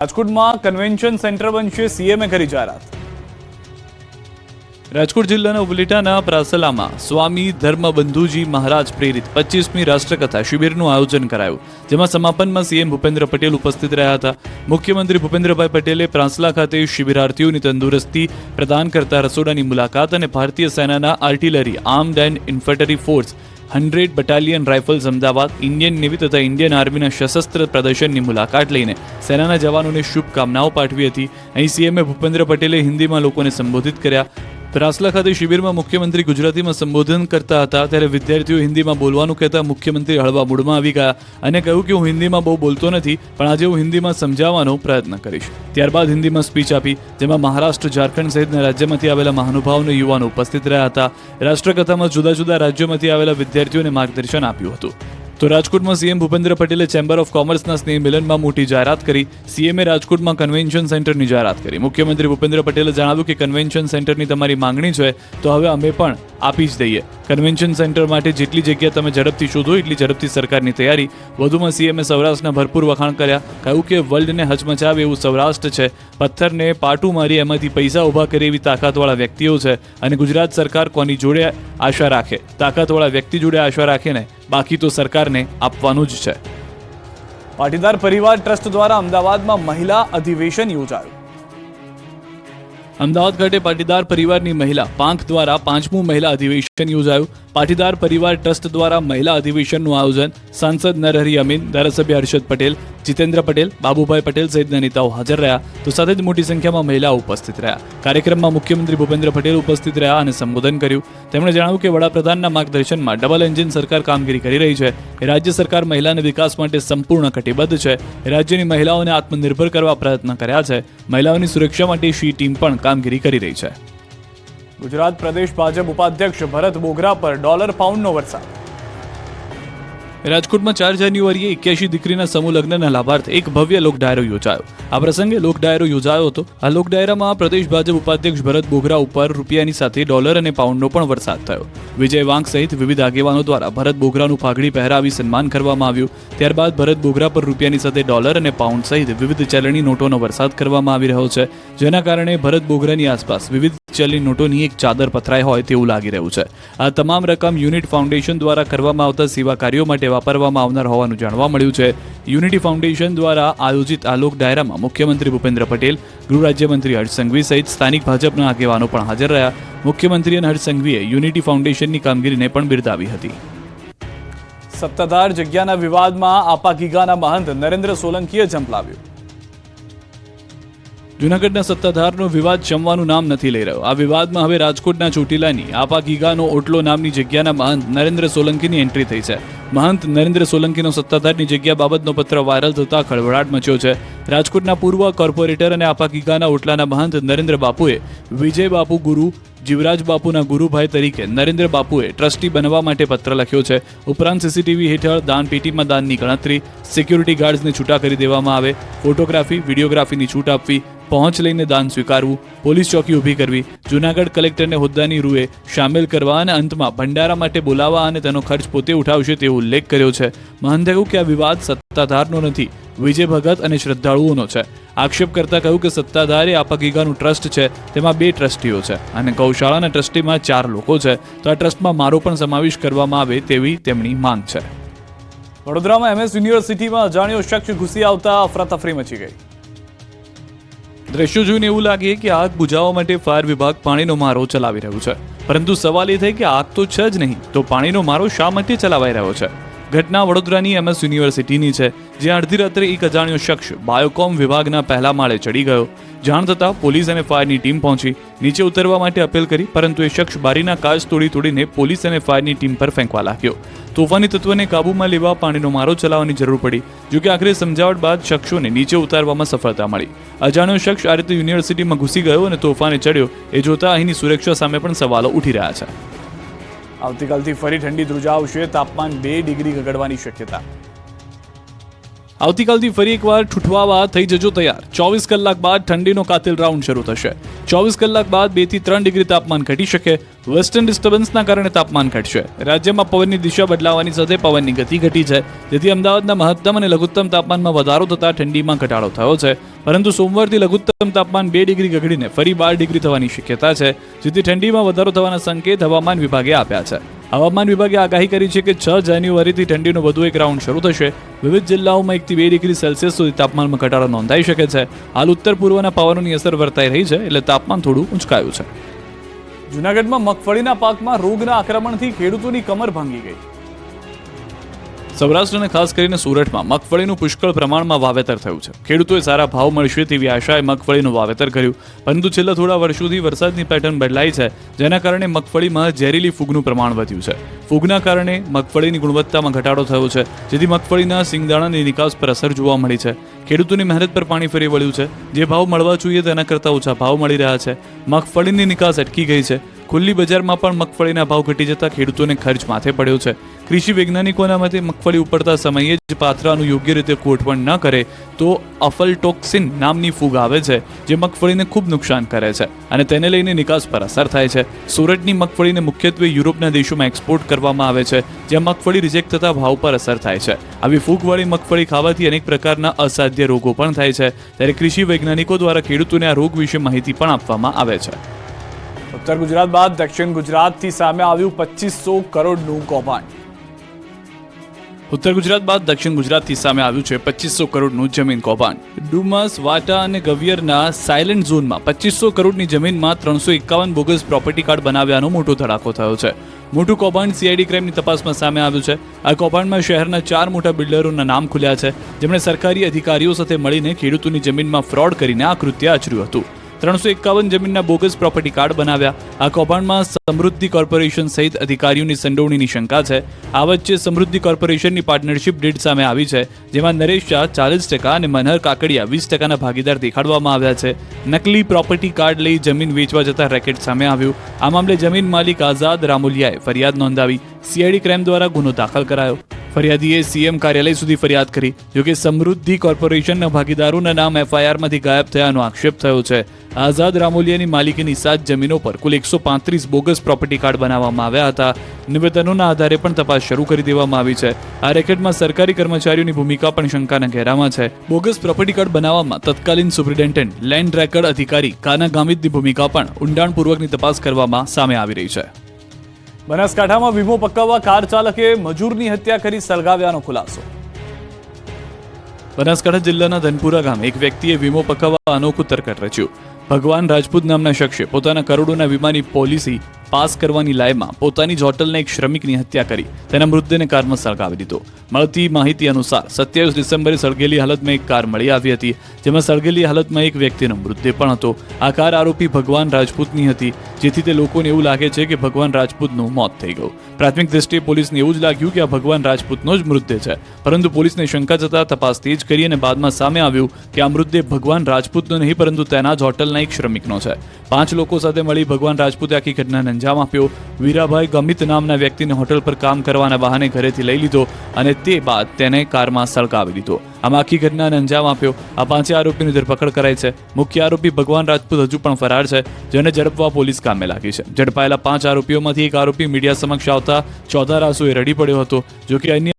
રાજકોટમાં convention centre બનશે, સીએમએ કરી જાહેરાત. રાજકોટ જિલ્લાના ઉપલેટાના પ્રાસલામાં સ્વામી ધર્મબંધુજી મહારાજ પ્રેરિત 25મી રાષ્ટ્રકથા શિબિરનું આયોજન કરાયું, જેમાં સમાપનમાં સીએમ ભૂપેન્દ્ર પટેલ ઉપસ્થિત રહ્યા હતા. મુખ્યમંત્રી ભૂપેન્દ્રભાઈ પટેલે પ્રાસલા ખાતે શિબિરાર્થીઓની તંદુરસ્તી પ્રદાન કરતા રસોડાની મુલાકાત અને ભારતીય સેનાના artillery armed and infantry force 100 battalion rifles Ahmedabad, Indian navy તથા ઇન્ડિયન આર્મીના સશસ્ત્ર પ્રદર્શનની મુલાકાત લઈને સેનાના જવાનોને શુભકામનાઓ પાઠવી હતી. અહીં સીએમએ ભૂપેન્દ્ર પટેલે હિન્દીમાં લોકોને સંબોધિત કર્યા. પ્રાસલા ખાતે શિબિરમાં મુખ્યમંત્રી ગુજરાતીમાં સંબોધન કરતા હતા, ત્યારે વિદ્યાર્થીઓ હિન્દીમાં બોલવાનું કહેતા મુખ્યમંત્રી હળવા મૂડમાં આવી ગયા અને કહ્યું કે હું હિન્દીમાં બહુ બોલતો નથી, પણ આજે હું હિન્દીમાં સમજાવવાનો પ્રયત્ન કરીશ. ત્યારબાદ હિન્દીમાં સ્પીચ આપી, જેમાં મહારાષ્ટ્ર, ઝારખંડ સહિતના રાજ્યમાંથી આવેલા મહાનુભાવો અને યુવાનો ઉપસ્થિત રહ્યા હતા. રાષ્ટ્રકથામાં જુદા જુદા રાજ્યોમાંથી આવેલા વિદ્યાર્થીઓને માર્ગદર્શન આપ્યું હતું. તો રાજકોટમાં સીએમ ભૂપેન્દ્ર પટેલે ચેમ્બર ઓફ કોમર્સના સ્નેહ મિલનમાં મોટી જાહેરાત કરી. સીએમએ રાજકોટમાં કન્વેન્શન સેન્ટરની જાહેરાત કરી. મુખ્યમંત્રી ભૂપેન્દ્ર પટેલે જણાવ્યું કે કન્વેન્શન સેન્ટરની તમારી માંગણી છે તો હવે અમે પણ આપી જ દઈએ. કન્વેન્શન સેન્ટર માટે જેટલી જગ્યા તમે ઝડપથી શોધો એટલી ઝડપથી સરકારની તૈયારી. વધુમાં સીએમએ સૌરાષ્ટ્રના ભરપૂર વખાણ કર્યા. કહ્યું કે વર્લ્ડને હચમચાવે એવું સૌરાષ્ટ્ર છે. પથ્થરને પાટું મારી એમાંથી પૈસા ઊભા કરે એવી તાકાતવાળા વ્યક્તિઓ છે અને ગુજરાત સરકાર કોની જોડે આશા રાખે? તાકાતવાળા વ્યક્તિ જોડે આશા રાખે ને, બાકી તો સરકારને આપવાનું જ છે. પાટીદાર પરિવાર ટ્રસ્ટ દ્વારા અમદાવાદમાં મહિલા અધિવેશન યોજાયું. અમદાવાદ ખાતે પાટીદાર પરિવારની મહિલા પાંખ દ્વારા 5મું મહિલા અધિવેશન યોજાયું. પાટીદાર પરિવાર ટ્રસ્ટ દ્વારા મહિલા અધિવેશનનું આયોજન સાંસદ નરહરી અમીન, ધારાસભ્ય હર્ષદ પટેલ, જીતેન્દ્ર પટેલ, બાબુભાઈ પટેલ સહિતના નેતાઓ હાજર રહ્યા, તો સાથે જ મોટી સંખ્યામાં મહિલાઓ ઉપસ્થિત રહ્યા. કાર્યક્રમમાં મુખ્યમંત્રી ભૂપેન્દ્ર પટેલ ઉપસ્થિત રહ્યા અને સંબોધન કર્યું. તેમણે જણાવ્યું કે વડાપ્રધાનના માર્ગદર્શનમાં ડબલ એન્જિન સરકાર કામગીરી કરી રહી છે. રાજ્ય સરકાર મહિલાના વિકાસ માટે સંપૂર્ણ કટિબદ્ધ છે. રાજ્યની મહિલાઓને આત્મનિર્ભર કરવા પ્રયત્ન કર્યા છે. મહિલાઓની સુરક્ષા માટે શી ટીમ પણ કામગીરી કરી રહી છે. ગુજરાત પ્રદેશ ભાજપ ઉપાધ્યક્ષ ભરત બોઘરા પર ડોલર પાઉન્ડનો વરસાદ. રાજકોટમાં 4 જાન્યુઆરીએ 81 દીકરીના સમૂહ લગ્નના લાભાર્થે એક ભવ્ય લોક ડાયરો યોજાયો. આ પ્રસંગે લોક ડાયરો યોજાયો હતો. આ લોક ડાયરામાં પ્રદેશ ભાજપ ઉપાધ્યક્ષ ભરત બોઘરા ઉપર રૂપિયાની સાથે ડોલર અને પાઉન્ડનો પણ વરસાદ થયો. વિજય વાંક સહિત વિવિધ આગેવાનો દ્વારા ભરત બોઘરાનું પાઘડી પહેરાવી સન્માન કરવામાં આવ્યું. ત્યારબાદ ભરત બોઘરા પર રૂપિયાની સાથે ડોલર અને પાઉન્ડ સહિત વિવિધ ચલણી નોટોનો વરસાદ કરવામાં આવી રહ્યો છે, જેના કારણે ભરત બોઘરાની આસપાસ વિવિધ ચલણી નોટોની એક ચાદર પથરાઈ હોય તેવું લાગી રહ્યું છે. આ તમામ રકમ યુનિટ ફાઉન્ડેશન દ્વારા કરવામાં આવતા સેવા કાર્યો માટે વાપરવામાં આવનાર હોવાનું જાણવા મળ્યું છે. યુનિટી ફાઉન્ડેશન દ્વારા આયોજિત આ લોક ડાયરામાં મુખ્યમંત્રી ભૂપેન્દ્ર પટેલ, ગૃહ રાજ્યમંત્રી હર્ષ સંઘવી સહિત સ્થાનિક ભાજપના આગેવાનો પણ હાજર રહ્યા. મુખ્યમંત્રી અને હર્ષ સંઘવીએ યુનિટી ફાઉન્ડેશનની કામગીરીને પણ બિરદાવી હતી. સત્તાધાર જગ્યાના વિવાદમાં આપા ગીગાના મહંત નરેન્દ્ર સોલંકીએ ઝંપલાવ્યું. જૂનાગઢના સત્તાધારનો વિવાદ શમવાનું નામ નથી લઈ રહ્યો. આ વિવાદમાં હવે રાજકોટના ચોટીલાની આપા ગીગાનો ઓટલો નામની જગ્યાના મહંત નરેન્દ્ર સોલંકીની એન્ટ્રી થઈ છે. મહંત નરેન્દ્ર સોલંકીનો સત્તાધારની જગ્યા બાબતનો પત્ર વાયરલ થતા ખળભળાટ મચ્યો છે. રાજકોટના પૂર્વ કોર્પોરેટર અને આપા ગીગાના ઓટલાના મહંત નરેન્દ્ર બાપુએ વિજય બાપુ ગુરુ, જીવરાજ બાપુના ગુરુભાઈ તરીકે નરેન્દ્ર બાપુએ ટ્રસ્ટી બનવા માટે પત્ર લખ્યો છે. ઉપરાંત સીસીટીવી હેઠળ દાનપેટીમાં દાનની ગણતરી, સિક્યુરિટી ગાર્ડ્સને છૂટા કરી દેવામાં આવે, ફોટોગ્રાફી, વિડીયોગ્રાફીની છૂટ આપવી, પહોંચ લઈને દાન સ્વીકારવું, પોલીસ ચોકી ઊભી કરવી, જૂનાગઢ કલેક્ટરને હોદ્દાની રૂએ સામેલ કરવા અને અંતમાં ભંડારા માટે બોલાવવા અને તેનો ખર્ચ પોતે ઉઠાવશે તેવો ઉલ્લેખ કર્યો છે. મહંતે કહ્યું કે આ વિવાદ સત્તાધારનો નથી, વિજય ભગત અને શ્રદ્ધાળુઓનો છે. આક્ષેપ કરતા કહ્યું કે સત્તાધારે આપા ગીગાનું ટ્રસ્ટ છે, તેમાં 2 ટ્રસ્ટીઓ છે અને ગૌશાળાના ટ્રસ્ટીમાં 4 લોકો છે, તો આ ટ્રસ્ટમાં મારો પણ સમાવેશ કરવામાં આવે તેવી તેમની માંગ છે. વડોદરામાં MS યુનિવર્સિટીમાં અજાણ્યો શખ્સ ઘૂસી આવતા અફરાતફરી મચી ગઈ. દ્રશ્યો જોઈને એવું લાગે કે આગ બુઝાવવા માટે ફાયર વિભાગ પાણીનો મારો ચલાવી રહ્યું છે, પરંતુ સવાલ એ થાય કે આગ તો છે જ નહીં, તો પાણીનો મારો શા માટે ચલાવાઈ રહ્યો છે? ઘટના વડોદરાની MS યુનિવર્સિટીની છે, જ્યાં અડધી રાત્રે એક અજાણ્યો શખ્સ બાયોકોમ વિભાગના પહેલા માળે ચડી ગયો. જાણ થતાં પોલીસ અને ફાયરની ટીમ પહોંચી નીચે ઉતરવા માટે અપીલ કરી, પરંતુ એ શખ્સ બારીના કાચ તોડીને પોલીસ અને ફાયરની ટીમ પર ફેંકવા લાગ્યો. તોફાની તત્વને કાબૂમાં લેવા પાણીનો મારો ચલાવવાની જરૂર પડી, જોકે આખરે સમજાવટ બાદ શખ્સોને નીચે ઉતારવામાં સફળતા મળી. અજાણ્યો શખ્સ આ રીતે યુનિવર્સિટીમાં ઘૂસી ગયો અને તોફાને ચડ્યો એ જોતા અહીંની સુરક્ષા સામે પણ સવાલો ઉઠી રહ્યા છે. આવતીકાલથી ફરી ઠંડી ધ્રુજાવશે, તાપમાન 2 ડિગ્રી ગગડવાની શક્યતા. આવતીકાલથી ફરી એકવાર ઠૂઠવાવા થઈ જજો તૈયાર. 24 કલાક બાદ ઠંડીનો કાતિલ રાઉન્ડ શરૂ થશે. 24 કલાક બાદ 2 થી 3 ડિગ્રી તાપમાન ઘટી શકે. વેસ્ટર્ન ડિસ્ટર્બન્સના કારણે તાપમાન ઘટશે. રાજ્યમાં પવનની દિશા બદલાવાની સાથે પવનની ગતિ ઘટી છે, જેથી અમદાવાદના મહત્તમ અને લઘુત્તમ તાપમાનમાં વધારો થતાં ઠંડીમાં ઘટાડો થયો છે. પરંતુ સોમવારથી લઘુત્તમ તાપમાન 2 ડિગ્રી ઘટીને ફરી 12 ડિગ્રી થવાની શક્યતા છે, જેથી ઠંડીમાં વધારો થવાના સંકેત હવામાન વિભાગે આપ્યા છે. હવામાન વિભાગે આગાહી કરી છે કે 6 જાન્યુઆરીથી ઠંડીનો વધુ એક રાઉન્ડ શરૂ થશે. વિવિધ જિલ્લાઓમાં 1 થી 2 ડિગ્રી સેલ્સિયસ સુધી તાપમાનમાં ઘટાડો નોંધાઈ શકે છે. હાલ ઉત્તર પૂર્વના પવનોની અસર વર્તાઈ રહી છે, એટલે તાપમાન થોડું ઊંચકાયું છે. જૂનાગઢમાં મગફળીના પાકમાં રોગના આક્રમણથી ખેડૂતોની કમર ભાંગી ગઈ. સૌરાષ્ટ્ર અને ખાસ કરીને સુરતમાં મગફળીનું પુષ્કળ પ્રમાણમાં વાવેતર થયું છે. ખેડૂતોએ સારા ભાવ મળશે તેવી આશાએ મગફળીનું વાવેતર કર્યું, પરંતુ છેલ્લા થોડા વર્ષોથી વરસાદની પેટર્ન બદલાઈ છે, જેના કારણે મગફળીમાં ઝેરીલી ફૂગનું પ્રમાણ વધ્યું છે. ફૂગના કારણે મગફળીની ગુણવત્તામાં ઘટાડો થયો છે, જેથી મગફળીના સિંગદાણાની નિકાસ પર અસર જોવા મળી છે. ખેડૂતોની મહેનત પર પાણી ફરી વળ્યું છે. જે ભાવ મળવા જોઈએ તેના કરતાં ઓછા ભાવ મળી રહ્યા છે. મગફળીની નિકાસ અટકી ગઈ છે. ખુલ્લી બજારમાં પણ મગફળીના ભાવ ઘટી જતા ખેડૂતોને ખર્ચ માથે પડ્યો છે. કૃષિ વૈજ્ઞાનિકોના મતે મગફળી ઉપડતા સમયે જ પાથરાનું યોગ્ય રીતે કોટપણ ન કરે તો અફલટોક્સિન નામની ફૂગ આવે છે, જે મગફળીને ખૂબ નુકસાન કરે છે અને તેને લઈને નિકાસ પર અસર થાય છે. સુરતની મગફળીને મુખ્યત્વે યુરોપના દેશોમાં એક્સપોર્ટ કરવામાં આવે છે, જ્યાં મગફળી રિજેક્ટ થતા ભાવ પર અસર થાય છે. આવી ફૂગવાળી મગફળી ખાવાથી અનેક પ્રકારના અસાધ્ય રોગો પણ થાય છે, ત્યારે કૃષિ વૈજ્ઞાનિકો દ્વારા ખેડૂતોને આ રોગ વિશે માહિતી પણ આપવામાં આવે છે. ઉત્તર ગુજરાત બાદ દક્ષિણ ગુજરાતથી સામે આવ્યું 2500 કરોડનું કૌભાંડ. ઉત્તર ગુજરાત બાદ દક્ષિણ ગુજરાતથી સામે આવ્યું છે 2500 કરોડનું જમીન કૌભાંડ. ડુમસ, વાટા અને ગવિયરના સાયલેન્ટ ઝોનમાં 2500 કરોડની જમીનમાં 351 બોગસ પ્રોપર્ટી કાર્ડ બનાવ્યાનો મોટો ધડાકો થયો છે. મોટું કૌભાંડ સીઆઈડી ક્રાઇમની તપાસમાં સામે આવ્યું છે. આ કૌભાંડમાં શહેરના 4 મોટા બિલ્ડરોના નામ ખુલ્યા છે, જેમણે સરકારી અધિકારીઓ સાથે મળીને ખેડૂતોની જમીનમાં ફ્રોડ કરીને આ કૃત્ય આચર્યું હતું. 351 જમીનના બોગસ પ્રોપર્ટી કાર્ડ બનાવ્યા. આ કૌભાંડમાં સમૃદ્ધિ કોર્પોરેશન સહિત અધિકારીઓની સંડોવણીની શંકા છે. આ વચ્ચે સમૃદ્ધિ કોર્પોરેશનની પાર્ટનરશિપ ડીડ સામે આવી છે, જેમાં નરેશ શાહ 40% અને મનહર કાકડિયા 20%ના ભાગીદાર દેખાડવામાં આવ્યા છે. નકલી પ્રોપર્ટી કાર્ડ લઈ જમીન વેચવા જતા રેકેટ સામે આવ્યું. આ મામલે જમીન માલિક આઝાદ રામોલિયાએ ફરિયાદ નોંધાવી. સીઆઈડી ક્રાઇમ દ્વારા ગુનો દાખલ કરાયો. ફરિયાદીએ સીએમ કાર્યાલય સુધી ફરિયાદ કરી. જોકે સમૃદ્ધિ કોર્પોરેશનના ભાગીદારોના નામ એફઆઈઆરમાંથી ગાયબ થયાનો આક્ષેપ થયો છે. આઝાદ રામોલિયાની માલિકીની 7 જમીનો પર કુલ 135 બોગસ પ્રોપર્ટી કાર્ડ બનાવવામાં આવ્યા હતા. નિવેદનોના આધારે પણ તપાસ શરૂ કરી દેવામાં આવી છે. આ રેકેટમાં સરકારી કર્મચારીઓની ભૂમિકા પણ શંકાના ઘેરામાં છે. બોગસ પ્રોપર્ટી કાર્ડ બનાવવામાં તત્કાલીન સુપ્રિન્ટેન્ડન્ટ લેન્ડ રેકર્ડ અધિકારી કાના ગામિતની ભૂમિકા પણ ઊંડાણપૂર્વકની તપાસ કરવામાં સામે આવી રહી છે. બનાસકાંઠામાં વીમો પકાવવા કાર ચાલકે મજૂરની હત્યા કરી સળગાવ્યાનો ખુલાસો. બનાસકાંઠા જિલ્લાના ધનપુરા ગામે એક વ્યક્તિએ વીમો પકાવવા અનોખું તરકટ રચ્યું. ભગવાન રાજપૂત નામના શખ્સે પોતાના કરોડોના વીમાની પોલિસી પાસ કરવાની લાયમાં પોતાની જ હોટલના એક શ્રમિકની હત્યા કરી તેના મૃતદેહને કારમાં સળગાવી દીધો. મળતી માહિતી અનુસાર 27 ડિસેમ્બરે સળગેલી હાલતમાં એક કાર મળી આવી હતી, જેમાં સળગેલી હાલતમાં એક વ્યક્તિનો મૃતદેહ પણ હતો. આ કાર આરોપી ભગવાન રાજપૂતની હતી, જેથી તે લોકોને એવું લાગે છે કે ભગવાન રાજપૂતનું મોત થઈ ગયું. પ્રાથમિક દ્રષ્ટિએ પોલીસને એવું જ લાગ્યું કે આ ભગવાન રાજપૂતનો જ મૃતદેહ છે, પરંતુ પોલીસને શંકા જતા તપાસ તેજ કરી અને બાદમાં સામે આવ્યું કે આ મૃતદેહ ભગવાન રાજપૂતનો નહીં, પરંતુ તેના જ હોટલના એક શ્રમિકનો છે. 5 લોકો સાથે મળી ભગવાન રાજપૂતે આખી ઘટનાને અંજામ આપ્યો. વીરાભાઈ ગમિત નામના વ્યક્તિને હોટલ પર કામ કરવાના બહાને ઘરેથી લઈ લીધો અને તે બાદ તેને કારમાં સળગાવી દીધો. આમાં આખી ઘટનાને અંજામ આપ્યો. આ 5 આરોપીની ધરપકડ કરાઈ છે. મુખ્ય આરોપી ભગવાન રાજપૂત હજુ પણ ફરાર છે, જેને ઝડપવા પોલીસ કામે લાગી છે. ઝડપાયેલા 5 આરોપીઓમાંથી એક આરોપી મીડિયા સમક્ષ આવતા ચોથા રાસુએ રડી પડ્યો હતો. જોકે અન્ય